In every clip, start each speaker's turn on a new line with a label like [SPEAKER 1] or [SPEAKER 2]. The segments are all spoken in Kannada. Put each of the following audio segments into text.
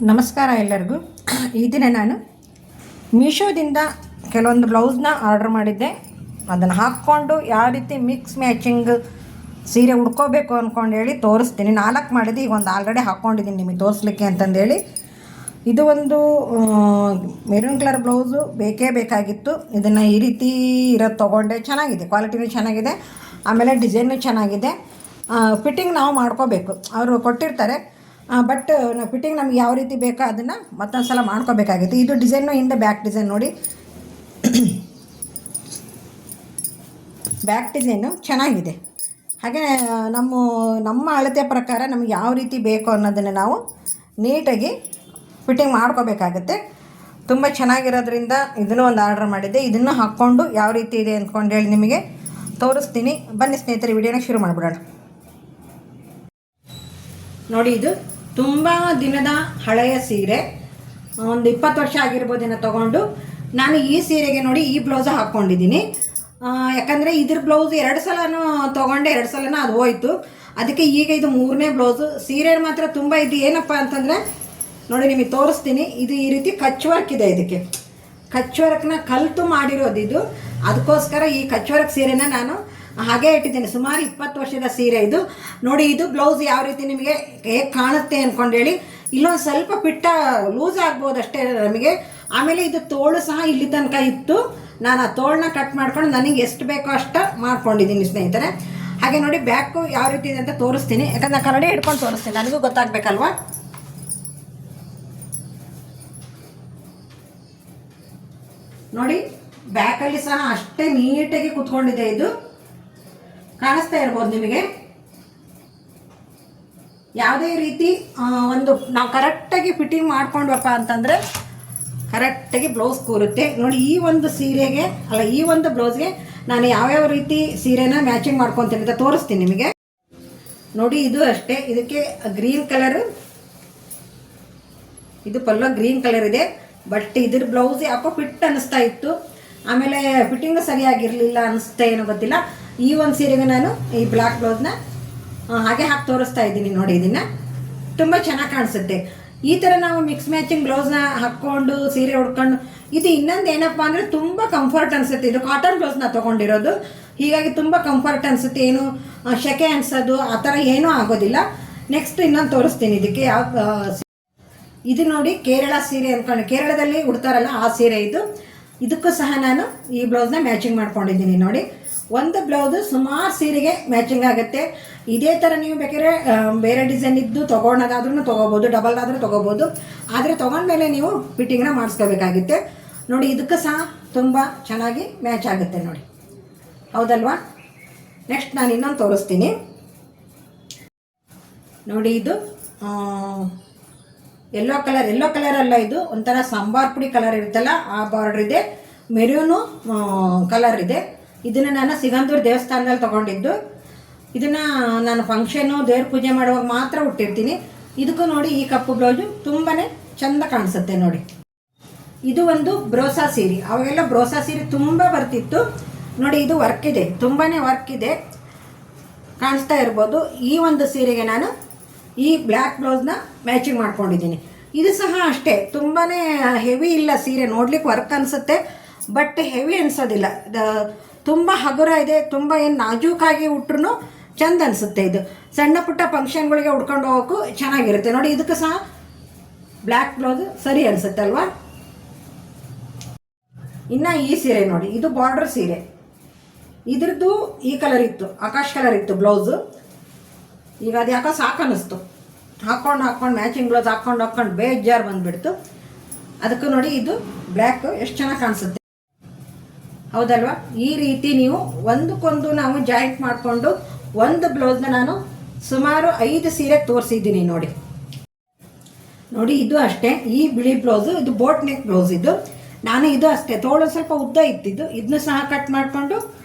[SPEAKER 1] ನಮಸ್ಕಾರ ಎಲ್ಲರಿಗೂ. ಈ ದಿನ ನಾನು ಮೀಶೋದಿಂದ ಕೆಲವೊಂದು ಬ್ಲೌಸ್ನ ಆರ್ಡರ್ ಮಾಡಿದ್ದೆ. ಅದನ್ನು ಹಾಕ್ಕೊಂಡು ಯಾವ ರೀತಿ ಮಿಕ್ಸ್ ಮ್ಯಾಚಿಂಗ್ ಸೀರೆ ಉಡ್ಕೋಬೇಕು ಅಂದ್ಕೊಂಡು ಹೇಳಿ ತೋರಿಸ್ತೀನಿ. 4 ಮಾಡಿದೆ, ಈಗ ಒಂದು ಆಲ್ರೆಡಿ ಹಾಕ್ಕೊಂಡಿದ್ದೀನಿ ನಿಮಗೆ ತೋರಿಸ್ಲಿಕ್ಕೆ ಅಂತಂದೇಳಿ. ಇದು ಒಂದು ಮೆರೂನ್ ಕಲರ್ ಬ್ಲೌಸು ಬೇಕೇ ಬೇಕಾಗಿತ್ತು. ಇದನ್ನು ಈ ರೀತಿ ಇರೋದು ತೊಗೊಂಡೆ. ಚೆನ್ನಾಗಿದೆ, ಕ್ವಾಲಿಟಿನೂ ಚೆನ್ನಾಗಿದೆ, ಆಮೇಲೆ ಡಿಸೈನು ಚೆನ್ನಾಗಿದೆ. ಫಿಟ್ಟಿಂಗ್ ನಾವು ಮಾಡ್ಕೋಬೇಕು, ಅವರು ಕೊಟ್ಟಿರ್ತಾರೆ. ಬಟ್ ಫಿಟ್ಟಿಂಗ್ ನಮ್ಗೆ ಯಾವ ರೀತಿ ಬೇಕೋ ಅದನ್ನು ಮತ್ತೊಂದು ಸಲ ಮಾಡ್ಕೋಬೇಕಾಗಿತ್ತು. ಇದು ಡಿಸೈನು ಹಿಂದೆ ಬ್ಯಾಕ್ ಡಿಸೈನ್ ನೋಡಿ, ಬ್ಯಾಕ್ ಡಿಸೈನು ಚೆನ್ನಾಗಿದೆ. ಹಾಗೆ ನಮ್ಮ ಅಳತೆ ಪ್ರಕಾರ ನಮ್ಗೆ ಯಾವ ರೀತಿ ಬೇಕು ಅನ್ನೋದನ್ನು ನಾವು ನೀಟಾಗಿ ಫಿಟ್ಟಿಂಗ್ ಮಾಡ್ಕೋಬೇಕಾಗತ್ತೆ. ತುಂಬ ಚೆನ್ನಾಗಿರೋದ್ರಿಂದ ಇದನ್ನು ಒಂದು ಆರ್ಡರ್ ಮಾಡಿದ್ದೆ. ಇದನ್ನು ಹಾಕ್ಕೊಂಡು ಯಾವ ರೀತಿ ಇದೆ ಅಂದ್ಕೊಂಡು ಹೇಳಿ ನಿಮಗೆ ತೋರಿಸ್ತೀನಿ. ಬನ್ನಿ ಸ್ನೇಹಿತರೆ, ವಿಡಿಯೋನ ಶುರು ಮಾಡಿಬಿಡೋಣ. ನೋಡಿ, ಇದು ತುಂಬ ದಿನದ ಹಳೆಯ ಸೀರೆ, ಒಂದು 20 ವರ್ಷ ಆಗಿರ್ಬೋದೇನೋ ತೊಗೊಂಡು. ನಾನು ಈ ಸೀರೆಗೆ ನೋಡಿ ಈ ಬ್ಲೌಸ್ ಹಾಕ್ಕೊಂಡಿದ್ದೀನಿ. ಯಾಕಂದರೆ ಇದ್ರ ಬ್ಲೌಸ್ 2 ಸಲನೂ ತೊಗೊಂಡೆ, 2 ಸಲನೂ ಅದು ಹೋಯ್ತು. ಅದಕ್ಕೆ ಈಗ ಇದು 3ನೇ ಬ್ಲೌಸು. ಸೀರೆ ಮಾತ್ರ ತುಂಬ ಇದು ಏನಪ್ಪ ಅಂತಂದರೆ ನೋಡಿ ನಿಮಗೆ ತೋರಿಸ್ತೀನಿ. ಇದು ಈ ರೀತಿ ಕಚ್ ವರ್ಕ್ ಇದೆ. ಇದಕ್ಕೆ ಕಚ್ ವರ್ಕ್ನ ಕಲಿತು ಮಾಡಿರೋದು ಇದು. ಅದಕ್ಕೋಸ್ಕರ ಈ ಕಚ್ ವರ್ಕ್ ಸೀರೆನ ನಾನು ಹಾಗೆ ಇಟ್ಟಿದ್ದೀನಿ. ಸುಮಾರು 20 ವರ್ಷದ ಸೀರೆ ಇದು. ನೋಡಿ, ಇದು ಬ್ಲೌಸ್ ಯಾವ ರೀತಿ ನಿಮಗೆ ಹೇಗೆ ಕಾಣುತ್ತೆ ಅಂದ್ಕೊಂಡೇಳಿ. ಇಲ್ಲೊಂದು ಸ್ವಲ್ಪ ಪಿಟ್ಟ ಲೂಸ್ ಆಗ್ಬೋದು ಅಷ್ಟೇ ನಮಗೆ. ಆಮೇಲೆ ಇದು ತೋಳು ಸಹ ಇಲ್ಲಿ ತನಕ ಇತ್ತು. ನಾನು ಆ ತೋಳನ್ನ ಕಟ್ ಮಾಡ್ಕೊಂಡು ನನಗೆ ಎಷ್ಟು ಬೇಕೋ ಅಷ್ಟು ಮಾಡ್ಕೊಂಡಿದ್ದೀನಿ ಸ್ನೇಹಿತರೆ. ಹಾಗೆ ನೋಡಿ, ಬ್ಯಾಕು ಯಾವ ರೀತಿ ಇದೆ ಅಂತ ತೋರಿಸ್ತೀನಿ. ಯಾಕಂದ್ರೆ ಕನ್ನಡಿ ಹಿಡ್ಕೊಂಡು ತೋರಿಸ್ತೀನಿ, ನನಗೂ ಗೊತ್ತಾಗಬೇಕಲ್ವಾ. ನೋಡಿ, ಬ್ಯಾಕಲ್ಲಿ ಸಹ ಅಷ್ಟೇ ನೀಟಾಗಿ ಕುತ್ಕೊಂಡಿದೆ. ಇದು ಕಾಣಿಸ್ತಾ ಇರ್ಬೋದು ನಿಮಗೆ. ಯಾವುದೇ ರೀತಿ ಒಂದು ನಾವು ಕರೆಕ್ಟಾಗಿ ಫಿಟ್ಟಿಂಗ್ ಮಾಡ್ಕೊಂಡ್ವಪ್ಪ ಅಂತಂದರೆ ಕರೆಕ್ಟಾಗಿ ಬ್ಲೌಸ್ ಕೂರುತ್ತೆ. ನೋಡಿ, ಈ ಒಂದು ಸೀರೆಗೆ ಅಲ್ಲ, ಈ ಒಂದು ಬ್ಲೌಸ್ಗೆ ನಾನು ಯಾವ್ಯಾವ ರೀತಿ ಸೀರೆನ ಮ್ಯಾಚಿಂಗ್ ಮಾಡ್ಕೊತೀನಿ ಅಂತ ತೋರಿಸ್ತೀನಿ ನಿಮಗೆ. ನೋಡಿ, ಇದು ಅಷ್ಟೇ. ಇದಕ್ಕೆ ಗ್ರೀನ್ ಕಲರು, ಇದು ಪಲ್ಲು ಗ್ರೀನ್ ಕಲರ್ ಇದೆ. ಬಟ್ ಇದ್ರ ಬ್ಲೌಸ್ ಯಾಕೋ ಫಿಟ್ ಅನ್ನಿಸ್ತಾ ಇತ್ತು. ಆಮೇಲೆ ಫಿಟ್ಟಿಂಗು ಸರಿಯಾಗಿರಲಿಲ್ಲ ಅನ್ನಿಸ್ತಾ, ಏನೋ ಗೊತ್ತಿಲ್ಲ. ಈ ಒಂದು ಸೀರೆಗೆ ನಾನು ಈ ಬ್ಲ್ಯಾಕ್ ಬ್ಲೌಸ್ನ ಹಾಗೆ ಹಾಕಿ ತೋರಿಸ್ತಾ ಇದ್ದೀನಿ. ನೋಡಿ, ಇದನ್ನು ತುಂಬ ಚೆನ್ನಾಗಿ ಕಾಣಿಸುತ್ತೆ. ಈ ಥರ ನಾವು ಮಿಕ್ಸ್ ಮ್ಯಾಚಿಂಗ್ ಬ್ಲೌಸ್ನ ಹಾಕ್ಕೊಂಡು ಸೀರೆ ಉಡ್ಕೊಂಡು, ಇದು ಇನ್ನೊಂದು ಏನಪ್ಪ ಅಂದರೆ ತುಂಬ ಕಂಫರ್ಟ್ ಅನಿಸುತ್ತೆ. ಇದು ಕಾಟನ್ ಬ್ಲೌಸ್ನ ತೊಗೊಂಡಿರೋದು, ಹೀಗಾಗಿ ತುಂಬ ಕಂಫರ್ಟ್ ಅನಿಸುತ್ತೆ. ಏನು ಸೆಕೆ ಅನಿಸೋದು ಆ ಥರ ಏನೂ ಆಗೋದಿಲ್ಲ. ನೆಕ್ಸ್ಟ್ ಇನ್ನೊಂದು ತೋರಿಸ್ತೀನಿ. ಇದಕ್ಕೆ ಇದು ನೋಡಿ, ಕೇರಳ ಸೀರೆ ಅಂದ್ಕೊಂಡು, ಕೇರಳದಲ್ಲಿ ಉಡ್ತಾರಲ್ಲ ಆ ಸೀರೆ ಇದು. ಇದಕ್ಕೂ ಸಹ ನಾನು ಈ ಬ್ಲೌಸ್ನ ಮ್ಯಾಚಿಂಗ್ ಮಾಡ್ಕೊಂಡಿದ್ದೀನಿ. ನೋಡಿ, ಒಂದು ಬ್ಲೌಸು ಸುಮಾರು ಸೀರೆಗೆ ಮ್ಯಾಚಿಂಗ್ ಆಗುತ್ತೆ. ಇದೇ ಥರ ನೀವು ಬೇಕಾದ್ರೆ ಬೇರೆ ಡಿಸೈನ್ ಇದ್ದು ತೊಗೊಳೋದಾದ್ರೂ ತೊಗೋಬೋದು, ಡಬಲ್ ಆದರೂ ತೊಗೋಬೋದು. ಆದರೆ ತೊಗೊಂಡ್ಮೇಲೆ ನೀವು ಫಿಟ್ಟಿಂಗ್ನ ಮಾಡಿಸ್ಕೋಬೇಕಾಗುತ್ತೆ. ನೋಡಿ, ಇದಕ್ಕೂ ಸಹ ತುಂಬ ಚೆನ್ನಾಗಿ ಮ್ಯಾಚ್ ಆಗುತ್ತೆ. ನೋಡಿ, ಹೌದಲ್ವಾ. ನೆಕ್ಸ್ಟ್ ನಾನು ಇನ್ನೊಂದು ತೋರಿಸ್ತೀನಿ. ನೋಡಿ, ಇದು ಯೆಲ್ಲೋ ಕಲರ್ ಅಲ್ಲ, ಇದು ಒಂಥರ ಸಾಂಬಾರ್ ಪುಡಿ ಕಲರ್ ಇರುತ್ತಲ್ಲ ಆ ಬಾರ್ಡ್ರ್ ಇದೆ. ಮೆರೂನು ಕಲರ್ ಇದೆ. ಇದನ್ನು ನಾನು ಸಿಗಂದೂರು ದೇವಸ್ಥಾನದಲ್ಲಿ ತೊಗೊಂಡಿದ್ದು. ಇದನ್ನು ನಾನು ಫಂಕ್ಷನ್ನು, ದೇವ್ರ ಪೂಜೆ ಮಾಡುವಾಗ ಮಾತ್ರ ಉಟ್ಟಿರ್ತೀನಿ. ಇದಕ್ಕೂ ನೋಡಿ, ಈ ಕಪ್ಪು ಬ್ಲೌಸು ತುಂಬಾ ಚೆಂದ ಕಾಣಿಸುತ್ತೆ. ನೋಡಿ, ಇದು ಒಂದು ಬ್ರೋಸಾ ಸೀರೆ. ಅವಾಗೆಲ್ಲ ಬ್ರೋಸಾ ಸೀರೆ ತುಂಬ ಬರ್ತಿತ್ತು. ನೋಡಿ, ಇದು ವರ್ಕ್ ಇದೆ, ತುಂಬಾ ವರ್ಕ್ ಇದೆ, ಕಾಣಿಸ್ತಾ ಇರ್ಬೋದು. ಈ ಒಂದು ಸೀರೆಗೆ ನಾನು ಈ ಬ್ಲ್ಯಾಕ್ ಬ್ಲೌಸ್ನ ಮ್ಯಾಚಿಂಗ್ ಮಾಡ್ಕೊಂಡಿದ್ದೀನಿ. ಇದು ಸಹ ಅಷ್ಟೇ, ತುಂಬಾ ಹೆವಿ ಇಲ್ಲ ಸೀರೆ. ನೋಡ್ಲಿಕ್ಕೆ ವರ್ಕ್ ಅನಿಸುತ್ತೆ, ಬಟ್ ಹೆವಿ ಅನಿಸೋದಿಲ್ಲ. ತುಂಬ ಹಗುರ ಇದೆ, ತುಂಬ ಏನು ನಾಜೂಕಾಗಿ ಉಟ್ರೂ ಚೆಂದ ಅನಿಸುತ್ತೆ. ಇದು ಸಣ್ಣ ಪುಟ್ಟ ಫಂಕ್ಷನ್ಗಳಿಗೆ ಉಡ್ಕೊಂಡು ಹೋಗೋಕ್ಕೂ ಚೆನ್ನಾಗಿರುತ್ತೆ. ನೋಡಿ, ಇದಕ್ಕೂ ಸಹ ಬ್ಲ್ಯಾಕ್ ಬ್ಲೌಸ್ ಸರಿ ಅನಿಸುತ್ತೆ ಅಲ್ವಾ. ಇನ್ನು ಈ ಸೀರೆ ನೋಡಿ, ಇದು ಬಾರ್ಡರ್ ಸೀರೆ. ಇದ್ರದ್ದು ಈ ಕಲರ್ ಇತ್ತು, ಆಕಾಶ್ ಕಲರ್ ಇತ್ತು ಬ್ಲೌಸು. ಈಗ ಅದು ಯಾಕೋ ಸಾಕು ಅನ್ನಿಸ್ತು. ಹಾಕ್ಕೊಂಡು ಮ್ಯಾಚಿಂಗ್ ಬ್ಲೌಸ್ ಹಾಕ್ಕೊಂಡು ಬೇಜಾರು ಬಂದುಬಿಡ್ತು. ಅದಕ್ಕೂ ನೋಡಿ, ಇದು ಬ್ಲ್ಯಾಕ್ ಎಷ್ಟು ಚೆನ್ನಾಗಿ ಕಾಣಿಸುತ್ತೆ, ಹೌದಲ್ವಾ. ಈ ರೀತಿ ನೀವು ಒಂದಕ್ಕೊಂದು ನಾವು ಜಾಯಿಂಟ್ ಮಾಡಿಕೊಂಡು ಒಂದು ಬ್ಲೌಸ್ನ ನಾನು ಸುಮಾರು 5 ಸೀರೆ ತೋರಿಸಿದ್ದೀನಿ. ನೋಡಿ, ಇದು ಅಷ್ಟೇ. ಈ ಬಿಳಿ ಬ್ಲೌಸು, ಇದು ಬೋಟ್ ನೆಕ್ ಬ್ಲೌಸ್. ಇದು ನಾನು ಇದು ಅಷ್ಟೇ, ತೋಳು ಸ್ವಲ್ಪ ಉದ್ದ ಇತ್ತಿದ್ದು. ಇದನ್ನು ಸಹ ಕಟ್ ಮಾಡಿಕೊಂಡು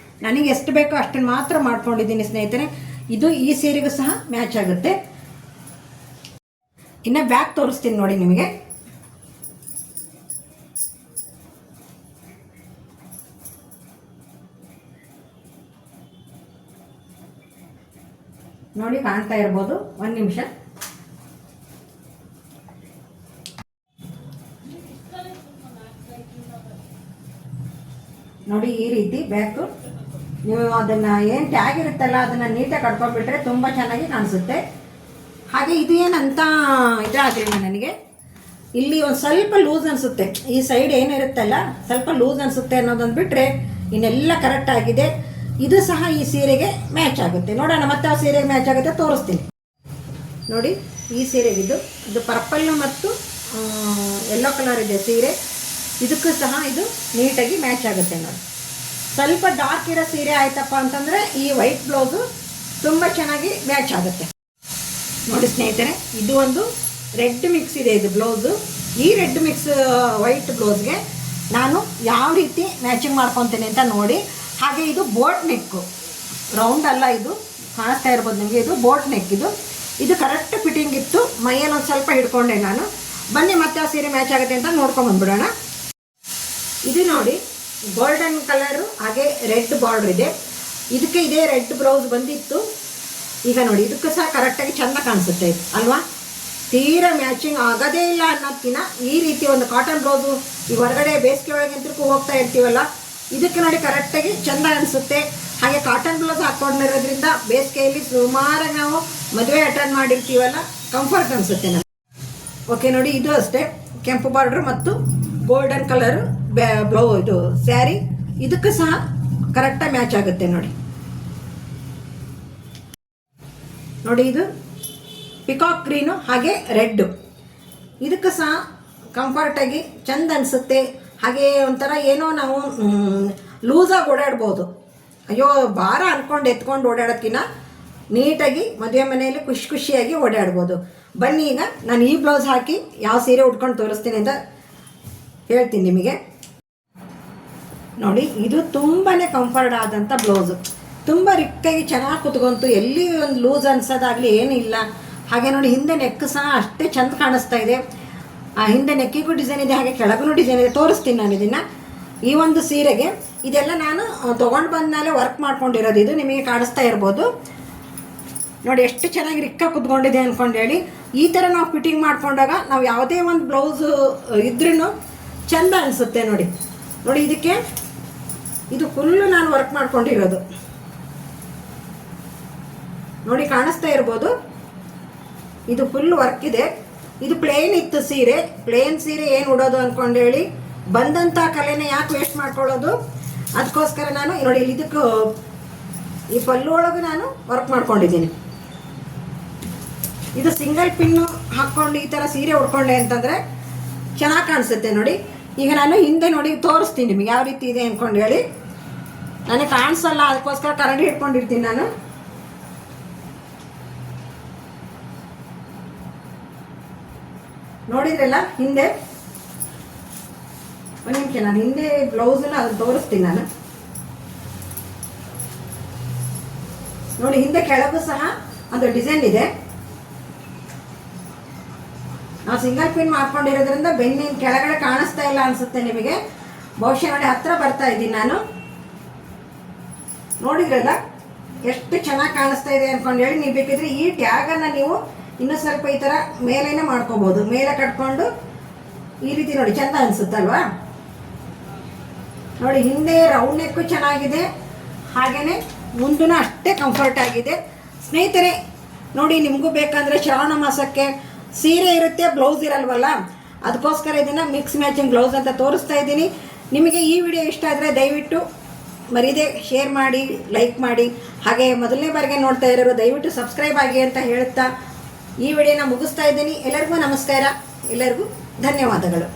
[SPEAKER 1] ನನಗೆ ಎಷ್ಟು ಬೇಕೋ ಅಷ್ಟನ್ನು ಮಾತ್ರ ಮಾಡ್ಕೊಂಡಿದ್ದೀನಿ ಸ್ನೇಹಿತರೆ. ಇದು ಈ ಸೀರೆಗೂ ಸಹ ಮ್ಯಾಚ್ ಆಗುತ್ತೆ. ಇನ್ನು ಬ್ಯಾಕ್ ತೋರಿಸ್ತೀನಿ ನೋಡಿ ನಿಮಗೆ. ನೋಡಿ, ಕಾಣ್ತಾ ಇರ್ಬೋದು. ಒಂದು ನಿಮಿಷ. ನೋಡಿ ಈ ರೀತಿ ಬ್ಯಾಕು. ನೀವು ಅದನ್ನು ಏನು ಟ್ಯಾಗ್ ಇರುತ್ತಲ್ಲ ಅದನ್ನು ನೀಟಾಗಿ ಕಟ್ಕೊಂಡ್ಬಿಟ್ರೆ ತುಂಬ ಚೆನ್ನಾಗಿ ಕಾಣಿಸುತ್ತೆ. ಹಾಗೆ ಇದು ಏನಂತ ಇದಾಗಲಿಲ್ಲ ನನಗೆ, ಇಲ್ಲಿ ಒಂದು ಸ್ವಲ್ಪ ಲೂಸ್ ಅನಿಸುತ್ತೆ, ಈ ಸೈಡ್ ಏನಿರುತ್ತಲ್ಲ ಸ್ವಲ್ಪ ಲೂಸ್ ಅನಿಸುತ್ತೆ ಅನ್ನೋದನ್ನು ಬಿಟ್ಟರೆ ಇನ್ನೆಲ್ಲ ಕರೆಕ್ಟ್ ಆಗಿದೆ. ಇದು ಸಹ ಈ ಸೀರೆಗೆ ಮ್ಯಾಚ್ ಆಗುತ್ತೆ. ನೋಡೋಣ ಮತ್ತೆ ಆ ಸೀರೆಗೆ ಮ್ಯಾಚ್ ಆಗುತ್ತೆ, ತೋರಿಸ್ತೀನಿ ನೋಡಿ. ಈ ಸೀರೆಗಿದ್ದು ಇದು ಪರ್ಪಲ್ಲು ಮತ್ತು ಯೆಲ್ಲೋ ಕಲರ್ ಇದೆ ಸೀರೆ, ಇದಕ್ಕೂ ಸಹ ಇದು ನೀಟಾಗಿ ಮ್ಯಾಚ್ ಆಗುತ್ತೆ ನೋಡಿ. ಸ್ವಲ್ಪ ಡಾರ್ಕ್ ಇರೋ ಸೀರೆ ಆಯ್ತಪ್ಪ ಅಂತಂದರೆ ಈ ವೈಟ್ ಬ್ಲೌಸು ತುಂಬ ಚೆನ್ನಾಗಿ ಮ್ಯಾಚ್ ಆಗುತ್ತೆ ನೋಡಿ ಸ್ನೇಹಿತರೆ. ಇದು ಒಂದು ರೆಡ್ ಮಿಕ್ಸ್ ಇದೆ ಇದು ಬ್ಲೌಸು. ಈ ರೆಡ್ ಮಿಕ್ಸ್ ವೈಟ್ ಬ್ಲೌಸ್ಗೆ ನಾನು ಯಾವ ರೀತಿ ಮ್ಯಾಚಿಂಗ್ ಮಾಡ್ಕೊತೀನಿ ಅಂತ ನೋಡಿ. ಹಾಗೆ ಇದು ಬೋಟ್ ನೆಕ್ಕು, ರೌಂಡ್ ಅಲ್ಲ, ಇದು ಕಾಣಿಸ್ತಾ ಇರ್ಬೋದು ನಿಮಗೆ, ಇದು ಬೋಟ್ ನೆಕ್. ಇದು ಕರೆಕ್ಟ್ ಫಿಟ್ಟಿಂಗ್ ಇತ್ತು, ಮೈಯಲ್ಲಿ ಒಂದು ಸ್ವಲ್ಪ ಹಿಡ್ಕೊಂಡೆ ನಾನು. ಬನ್ನಿ ಮತ್ತೆ ಆ ಸೀರೆ ಮ್ಯಾಚ್ ಆಗುತ್ತೆ ಅಂತ ನೋಡ್ಕೊಂಬಂದ್ಬಿಡೋಣ. ಇದು ನೋಡಿ ಗೋಲ್ಡನ್ ಕಲರು ಹಾಗೆ ರೆಡ್ ಬಾರ್ಡ್ರ್ ಇದೆ, ಇದಕ್ಕೆ ಇದೇ ರೆಡ್ ಬ್ಲೌಸ್ ಬಂದಿತ್ತು. ಈಗ ನೋಡಿ ಇದಕ್ಕೂ ಸಹ ಕರೆಕ್ಟಾಗಿ ಚೆಂದ ಕಾಣಿಸುತ್ತೆ ಅಲ್ವಾ. ತೀರಾ ಮ್ಯಾಚಿಂಗ್ ಆಗೋದೇ ಇಲ್ಲ ಅನ್ನೋದಕ್ಕಿಂತ ಈ ರೀತಿ ಒಂದು ಕಾಟನ್ ಬ್ಲೌಸು ಈ ಹೊರಗಡೆ ಬೇಸಿಗೆ ಒಳಗೆ ತಿರ್ಕು ಹೋಗ್ತಾ ಇರ್ತೀವಲ್ಲ, ಇದಕ್ಕೆ ನೋಡಿ ಕರೆಕ್ಟಾಗಿ ಚೆಂದ ಅನಿಸುತ್ತೆ. ಹಾಗೆ ಕಾಟನ್ ಬ್ಲೌಸ್ ಹಾಕ್ಕೊಂಡಿರೋದ್ರಿಂದ ಬೇಸಿಗೆಯಲ್ಲಿ ಸುಮಾರಾಗಿ ನಾವು ಮದುವೆ ಅಟೆಂಡ್ ಮಾಡಿರ್ತೀವಲ್ಲ, ಕಂಫರ್ಟ್ ಅನಿಸುತ್ತೆ ನಮಗೆ. ಓಕೆ ನೋಡಿ, ಇದು ಅಷ್ಟೇ ಕೆಂಪು ಬಾರ್ಡ್ರ್ ಮತ್ತು ಗೋಲ್ಡನ್ ಕಲರು ಇದು ಸ್ಯಾರಿ, ಇದಕ್ಕೂ ಸಹ ಕರೆಕ್ಟಾಗಿ ಮ್ಯಾಚ್ ಆಗುತ್ತೆ ನೋಡಿ. ನೋಡಿ ಇದು ಪಿಕಾಕ್ ಗ್ರೀನು ಹಾಗೆ ರೆಡ್ಡು, ಇದಕ್ಕೂ ಸಹ ಕಂಫರ್ಟಾಗಿ ಚೆಂದ ಅನಿಸುತ್ತೆ. ಹಾಗೆ ಒಂಥರ ಏನೋ ನಾವು ಲೂಸಾಗಿ ಓಡಾಡ್ಬೋದು, ಅಯ್ಯೋ ಭಾರ ಅಂದ್ಕೊಂಡು ಎತ್ಕೊಂಡು ಓಡಾಡೋಕ್ಕಿಂತ ನೀಟಾಗಿ ಮದುವೆ ಮನೆಯಲ್ಲಿ ಖುಷಿಯಾಗಿ ಓಡಾಡ್ಬೋದು. ಬನ್ನಿ ಈಗ ನಾನು ಈ ಬ್ಲೌಸ್ ಹಾಕಿ ಯಾವ ಸೀರೆ ಉಟ್ಕೊಂಡು ತೋರಿಸ್ತೀನಿ ಅಂತ ಹೇಳ್ತೀನಿ ನಿಮಗೆ. ನೋಡಿ ಇದು ತುಂಬಾ ಕಂಫರ್ಟ್ ಆದಂಥ ಬ್ಲೌಸು, ತುಂಬ ರಿಕ್ಕಾಗಿ ಚೆನ್ನಾಗಿ ಕುತ್ಕೊಂತು, ಎಲ್ಲಿ ಒಂದು ಲೂಸ್ ಅನ್ಸೋದಾಗಲಿ ಏನಿಲ್ಲ. ಹಾಗೆ ನೋಡಿ ಹಿಂದೆ ನೆಕ್ ಸಹ ಅಷ್ಟೇ ಚೆಂದ ಕಾಣಿಸ್ತಾ ಇದೆ. ಆ ಹಿಂದೆ ನೆಕ್ಕಿಗೂ ಡಿಸೈನ್ ಇದೆ, ಹಾಗೆ ಕೆಳಗೂ ಡಿಸೈನ್ ಇದೆ. ತೋರಿಸ್ತೀನಿ ನಾನು ಇದನ್ನು. ಈ ಒಂದು ಸೀರೆಗೆ ಇದೆಲ್ಲ ನಾನು ತೊಗೊಂಡು ಬಂದಮೇಲೆ ವರ್ಕ್ ಮಾಡ್ಕೊಂಡಿರೋದು, ಇದು ನಿಮಗೆ ಕಾಣಿಸ್ತಾ ಇರ್ಬೋದು ನೋಡಿ. ಎಷ್ಟು ಚೆನ್ನಾಗಿ ರಿಕ್ಕಾಗಿ ಕುತ್ಕೊಂಡಿದೆ ಅಂದ್ಕೊಂಡು ಹೇಳಿ. ಈ ಥರ ನಾವು ಫಿಟ್ಟಿಂಗ್ ಮಾಡ್ಕೊಂಡಾಗ ನಾವು ಯಾವುದೇ ಒಂದು ಬ್ಲೌಸು ಇದ್ರೂ ಚೆಂದ ಅನಿಸುತ್ತೆ ನೋಡಿ. ನೋಡಿ ಇದಕ್ಕೆ ಇದು ಫುಲ್ಲು ನಾನು ವರ್ಕ್ ಮಾಡ್ಕೊಂಡಿರೋದು ನೋಡಿ, ಕಾಣಿಸ್ತಾ ಇರ್ಬೋದು. ಇದು ಫುಲ್ ವರ್ಕ್ ಇದೆ. ಇದು ಪ್ಲೇನ್ ಇತ್ತು ಸೀರೆ, ಪ್ಲೇನ್ ಸೀರೆ ಏನು ಉಡೋದು ಅಂದ್ಕೊಂಡು ಹೇಳಿ ಬಂದಂಥ ಕಲೆನ ಯಾಕೆ ವೇಸ್ಟ್ ಮಾಡ್ಕೊಳ್ಳೋದು, ಅದಕ್ಕೋಸ್ಕರ ನಾನು ನೋಡಿ ಇದಕ್ಕೂ ಈ ಪಲ್ಲು ಒಳಗೆ ನಾನು ವರ್ಕ್ ಮಾಡ್ಕೊಂಡಿದ್ದೀನಿ. ಇದು ಸಿಂಗಲ್ ಪಿನ್ನು ಹಾಕ್ಕೊಂಡು ಈ ಥರ ಸೀರೆ ಉಡ್ಕೊಂಡೆ ಅಂತಂದರೆ ಚೆನ್ನಾಗಿ ಕಾಣಿಸುತ್ತೆ ನೋಡಿ. ಈಗ ನಾನು ಹಿಂದೆ ನೋಡಿ ತೋರಿಸ್ತೀನಿ ನಿಮಗೆ ಯಾವ ರೀತಿ ಇದೆ ಅಂದ್ಕೊಂಡು ಹೇಳಿ. ನನಗೆ ಕಾಣಿಸಲ್ಲ, ಅದಕ್ಕೋಸ್ಕರ ಕರಡಿ ಹಿಡ್ಕೊಂಡಿರ್ತೀನಿ ನಾನು. ನೋಡಿದ್ರಲ್ಲ ಹಿಂದೆ, ಒಂದು ನಿಮಿಷ ನಾನು ಹಿಂದೆ ಬ್ಲೌಸನ್ನ ಅದನ್ನು ತೋರಿಸ್ತೀನಿ ನಾನು. ನೋಡಿ ಹಿಂದೆ ಕೆಳಗೂ ಸಹ ಒಂದು ಡಿಸೈನ್ ಇದೆ. ನಾವು ಸಿಂಗಲ್ ಪಿನ್ ಮಾಡ್ಕೊಂಡಿರೋದ್ರಿಂದ ಬೆನ್ನಿನ ಕೆಳಗಡೆ ಕಾಣಿಸ್ತಾ ಇಲ್ಲ ಅನಿಸುತ್ತೆ ನಿಮಗೆ. ಬಹುಶಃ ನೋಡಿ ಹತ್ರ ಬರ್ತಾ ಇದ್ದೀನಿ ನಾನು. ನೋಡಿದ್ರಲ್ಲ ಎಷ್ಟು ಚೆನ್ನಾಗಿ ಕಾಣಿಸ್ತಾ ಇದೆ ಅಂದ್ಕೊಂಡು ಹೇಳಿ. ನೀವು ಬೇಕಿದ್ರೆ ಈ ಟ್ಯಾಗನ್ನು ನೀವು ಇನ್ನೂ ಸ್ವಲ್ಪ ಈ ಥರ ಮೇಲೇನೆ ಮಾಡ್ಕೋಬೋದು, ಮೇಲೆ ಕಟ್ಕೊಂಡು ಈ ರೀತಿ ನೋಡಿ ಚೆಂದ ಅನಿಸುತ್ತಲ್ವಾ. ನೋಡಿ ಹಿಂದೆ ರೌಂಡ್ ನೆಕ್ಕು ಚೆನ್ನಾಗಿದೆ, ಹಾಗೆಯೇ ಮುಂದೂ ಅಷ್ಟೇ ಕಂಫರ್ಟ್ ಆಗಿದೆ. ಸ್ನೇಹಿತರೆ ನೋಡಿ, ನಿಮಗೂ ಬೇಕಂದರೆ ಶ್ರಾವಣ ಮಾಸಕ್ಕೆ ಸೀರೆ ಇರುತ್ತೆ, ಬ್ಲೌಸ್ ಇರಲ್ವಲ್ಲ, ಅದಕ್ಕೋಸ್ಕರ ಇದನ್ನು ಮಿಕ್ಸ್ ಮ್ಯಾಚಿಂಗ್ ಬ್ಲೌಸ್ ಅಂತ ತೋರಿಸ್ತಾ ಇದ್ದೀನಿ. ನಿಮಗೆ ಈ ವಿಡಿಯೋ ಇಷ್ಟ ಆದರೆ ದಯವಿಟ್ಟು ಮರೀದೆ ಶೇರ್ ಮಾಡಿ, ಲೈಕ್ ಮಾಡಿ. ಹಾಗೆ ಮೊದಲನೇ ಬಾರಿಗೆ ನೋಡ್ತಾ ಇರೋರು ದಯವಿಟ್ಟು ಸಬ್ಸ್ಕ್ರೈಬ್ ಆಗಿ ಅಂತ ಹೇಳ್ತಾ ಈ ವಿಡಿಯೋನ ಮುಗಿಸ್ತಾ ಇದ್ದೀನಿ. ಎಲ್ಲರಿಗೂ ನಮಸ್ಕಾರ, ಎಲ್ಲರಿಗೂ ಧನ್ಯವಾದಗಳು.